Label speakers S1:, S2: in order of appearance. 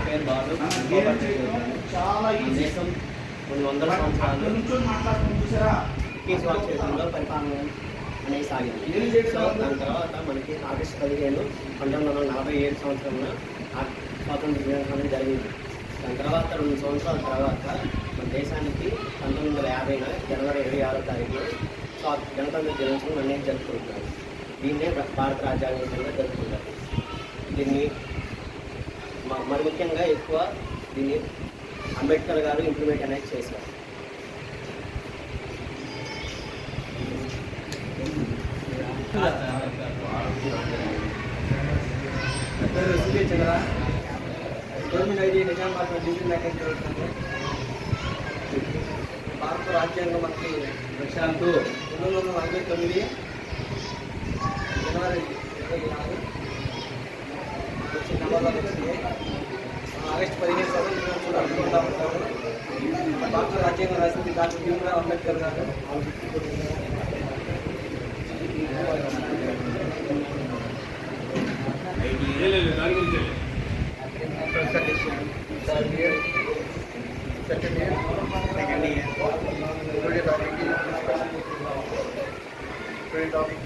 S1: పేరు బాలు. చాలా దేశం కొన్ని వందల సంవత్సరాలు బ్రిటిష్ వారి చేతుల్లో పరిపాలన అనేది సాగింది. సో దాని తర్వాత మనకి ఆగస్టు 15, 1947 సంవత్సరంలో స్వాతంత్ర దినోత్సవం అనేది జరిగింది. దాని తర్వాత 2 సంవత్సరాల తర్వాత మన దేశానికి 1950 జనవరి 26వ తారీఖున గణతంత్ర దినోత్సవం అనేది జరుపుకుంటున్నారు. దీన్నే భారత రాజ్యాంగంగా జరుపుకుంటారు. దీన్ని మరి ముఖ్యంగా ఎక్కువ దీన్ని అంబేద్కర్ గారు ఇంప్లిమెంట్ అనేది చేశారు. చంద్ర గవర్నమెంట్ ఐడి నిజామాబాద్ డిగ్రీ మ్యాకేజ్ జరుగుతుంది. భారత రాజ్యాంగం మనకి 1949 జనవరి 24 నెంబర్లో వచ్చింది. ఆగస్టు 15 సంవత్సరం అనుకుంటా ఉంటారు. భారత రాజ్యాంగం రాసింది డాక్టర్ భీమ్రావ్ అంబేద్కర్ గారు. Second year. Today topic is